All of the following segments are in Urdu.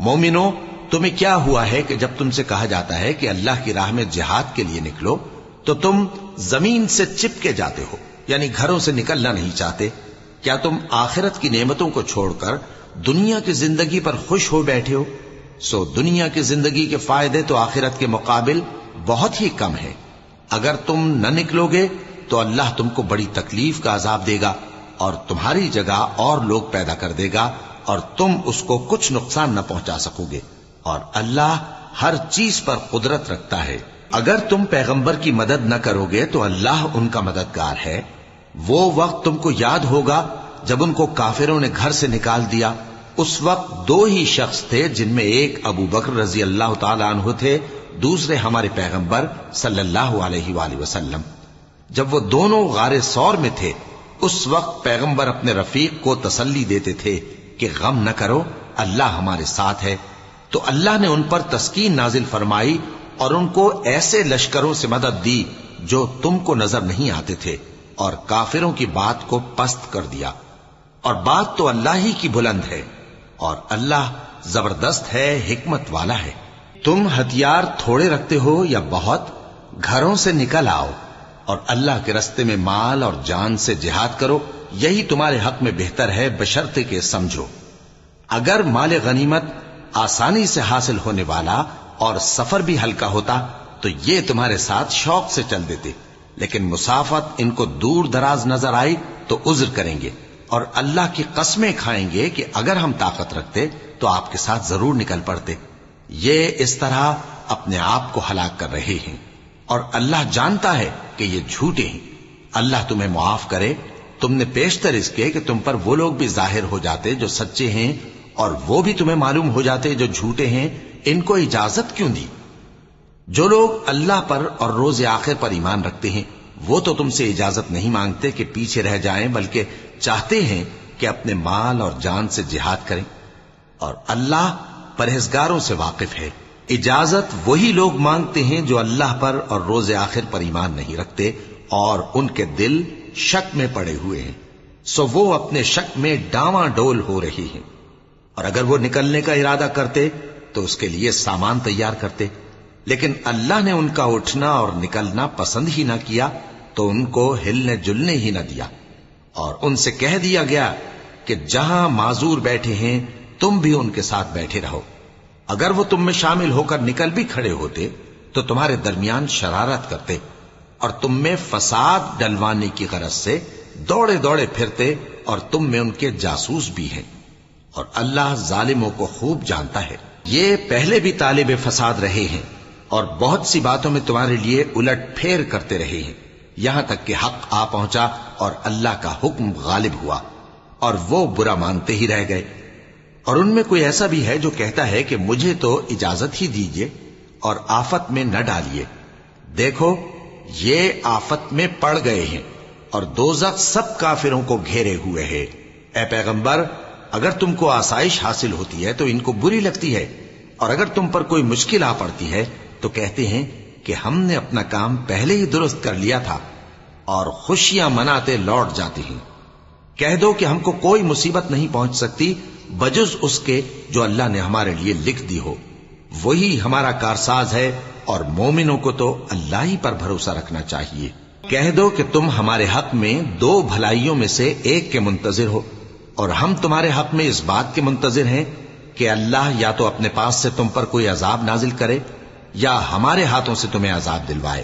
مومنو، تمہیں کیا ہوا ہے کہ جب تم سے کہا جاتا ہے کہ اللہ کی راہ میں جہاد کے لیے نکلو تو تم زمین سے چپکے جاتے ہو، یعنی گھروں سے نکلنا نہیں چاہتے؟ کیا تم آخرت کی نعمتوں کو چھوڑ کر دنیا کی زندگی پر خوش ہو بیٹھے ہو؟ سو دنیا کی زندگی کے فائدے تو آخرت کے مقابل بہت ہی کم ہے۔ اگر تم نہ نکلو گے تو اللہ تم کو بڑی تکلیف کا عذاب دے گا اور تمہاری جگہ اور لوگ پیدا کر دے گا اور تم اس کو کچھ نقصان نہ پہنچا سکو گے، اور اللہ ہر چیز پر قدرت رکھتا ہے۔ اگر تم پیغمبر کی مدد نہ کرو گے تو اللہ ان کا مددگار ہے۔ وہ وقت تم کو یاد ہوگا جب ان کو کافروں نے گھر سے نکال دیا۔ اس وقت دو ہی شخص تھے، جن میں ایک ابو بکر رضی اللہ تعالی عنہ تھے، دوسرے ہمارے پیغمبر صلی اللہ علیہ وآلہ وسلم۔ جب وہ دونوں غار ثور میں تھے، اس وقت پیغمبر اپنے رفیق کو تسلی دیتے تھے کہ غم نہ کرو، اللہ ہمارے ساتھ ہے۔ تو اللہ نے ان پر تسکین نازل فرمائی اور ان کو ایسے لشکروں سے مدد دی جو تم کو نظر نہیں آتے تھے، اور کافروں کی بات کو پست کر دیا۔ اور بات تو اللہ ہی کی بلند ہے، اور اللہ زبردست ہے، حکمت والا ہے۔ تم ہتھیار تھوڑے رکھتے ہو یا بہت، گھروں سے نکل آؤ اور اللہ کے رستے میں مال اور جان سے جہاد کرو، یہی تمہارے حق میں بہتر ہے، بشرطے کہ سمجھو۔ اگر مال غنیمت آسانی سے حاصل ہونے والا اور سفر بھی ہلکا ہوتا تو یہ تمہارے ساتھ شوق سے چل دیتے، لیکن مسافت ان کو دور دراز نظر آئی تو عذر کریں گے، اور اللہ کی قسمیں کھائیں گے کہ اگر ہم طاقت رکھتے تو آپ کے ساتھ ضرور نکل پڑتے۔ یہ اس طرح اپنے آپ کو ہلاک کر رہے ہیں، اور اللہ جانتا ہے کہ یہ جھوٹے ہیں۔ اللہ تمہیں معاف کرے۔ تم نے پیشتر اس کے کہ تم پر وہ لوگ بھی ظاہر ہو جاتے جو سچے ہیں، اور وہ بھی تمہیں معلوم ہو جاتے جو جھوٹے ہیں۔ ان کو اجازت کیوں دی؟ جو لوگ اللہ پر اور روز آخر پر ایمان رکھتے ہیں وہ تو تم سے اجازت نہیں مانگتے کہ پیچھے رہ جائیں، بلکہ چاہتے ہیں کہ اپنے مال اور جان سے جہاد کریں، اور اللہ پرہیزگاروں سے واقف ہے۔ اجازت وہی لوگ مانگتے ہیں جو اللہ پر اور روز آخر پر ایمان نہیں رکھتے اور ان کے دل شک میں پڑے ہوئے ہیں، سو وہ اپنے شک میں ڈاواں ڈول ہو رہی ہیں۔ اور اگر وہ نکلنے کا ارادہ کرتے تو اس کے لیے سامان تیار کرتے، لیکن اللہ نے ان کا اٹھنا اور نکلنا پسند ہی نہ کیا تو ان کو ہلنے جلنے ہی نہ دیا، اور ان سے کہہ دیا گیا کہ جہاں معذور بیٹھے ہیں تم بھی ان کے ساتھ بیٹھے رہو۔ اگر وہ تم میں شامل ہو کر نکل بھی کھڑے ہوتے تو تمہارے درمیان شرارت کرتے اور تم میں فساد ڈلوانے کی غرض سے دوڑے دوڑے پھرتے، اور تم میں ان کے جاسوس بھی ہیں، اور اللہ ظالموں کو خوب جانتا ہے۔ یہ پہلے بھی طالب فساد رہے ہیں اور بہت سی باتوں میں تمہارے لیے الٹ پھیر کرتے رہے ہیں، یہاں تک کہ حق آ پہنچا اور اللہ کا حکم غالب ہوا، اور وہ برا مانتے ہی رہ گئے۔ اور ان میں کوئی ایسا بھی ہے جو کہتا ہے کہ مجھے تو اجازت ہی دیجئے اور آفت میں نہ ڈالیے۔ دیکھو یہ آفت میں پڑ گئے ہیں اور دوزخ سب کافروں کو گھیرے ہوئے ہے۔ اے پیغمبر، اگر تم کو آسائش حاصل ہوتی ہے تو ان کو بری لگتی ہے، اور اگر تم پر کوئی مشکل آ پڑتی ہے تو کہتے ہیں کہ ہم نے اپنا کام پہلے ہی درست کر لیا تھا، اور خوشیاں مناتے لوٹ جاتے ہیں۔ کہہ دو کہ ہم کو کوئی مصیبت نہیں پہنچ سکتی بجز اس کے جو اللہ نے ہمارے لیے لکھ دی ہو، وہی ہمارا کارساز ہے، اور مومنوں کو تو اللہ ہی پر بھروسہ رکھنا چاہیے۔ کہہ دو کہ تم ہمارے حق میں دو بھلائیوں میں سے ایک کے منتظر ہو، اور ہم تمہارے حق میں اس بات کے منتظر ہیں کہ اللہ یا تو اپنے پاس سے تم پر کوئی عذاب نازل کرے یا ہمارے ہاتھوں سے تمہیں عذاب دلوائے،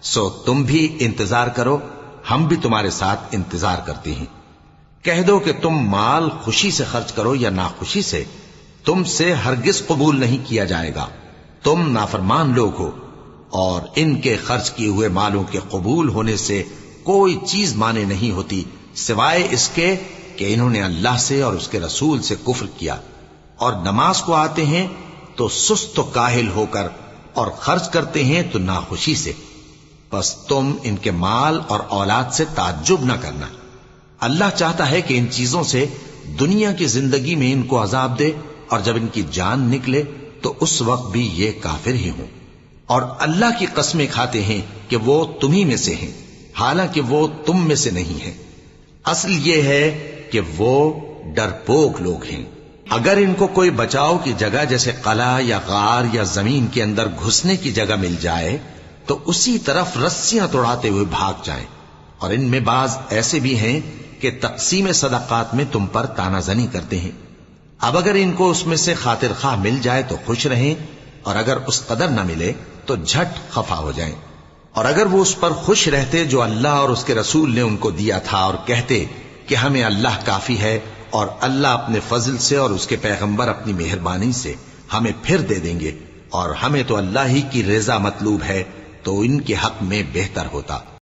سو تم بھی انتظار کرو، ہم بھی تمہارے ساتھ انتظار کرتے ہیں۔ کہہ دو کہ تم مال خوشی سے خرچ کرو یا ناخوشی سے، تم سے ہرگز قبول نہیں کیا جائے گا، تم نافرمان لوگ ہو، اور ان کے خرچ کیے ہوئے مالوں کے قبول ہونے سے کوئی چیز مانے نہیں ہوتی سوائے اس کے کہ انہوں نے اللہ سے اور اس کے رسول سے کفر کیا، اور نماز کو آتے ہیں تو سست و کاہل ہو کر، اور خرچ کرتے ہیں تو ناخوشی سے۔ بس تم ان کے مال اور اولاد سے تعجب نہ کرنا۔ اللہ چاہتا ہے کہ ان چیزوں سے دنیا کی زندگی میں ان کو عذاب دے، اور جب ان کی جان نکلے تو اس وقت بھی یہ کافر ہی ہوں، اور اللہ کی قسمیں کھاتے ہیں کہ وہ تمہیں میں سے ہیں، حالانکہ وہ تم میں سے نہیں ہیں۔ اصل یہ ہے کہ وہ ڈرپوک لوگ ہیں۔ اگر ان کو کوئی بچاؤ کی جگہ جیسے قلعہ یا غار یا زمین کے اندر گھسنے کی جگہ مل جائے تو اسی طرف رسیاں توڑاتے ہوئے بھاگ جائیں. اور ان میں بعض ایسے بھی ہیں کہ تقسیم صدقات میں تم پر تانا زنی کرتے ہیں. اب اگر ان کو اس میں سے خاطر خواہ مل جائے تو خوش رہیں، اور اگر اس قدر نہ ملے تو جھٹ خفا ہو جائیں. اور اگر وہ اس پر خوش رہتے جو اللہ اور اس کے رسول نے ان کو دیا تھا، اور کہتے کہ ہمیں اللہ کافی ہے اور اللہ اپنے فضل سے اور اس کے پیغمبر اپنی مہربانی سے ہمیں پھر دے دیں گے اور ہمیں تو اللہ ہی کی رضا مطلوب ہے، تو ان کے حق میں بہتر ہوتا.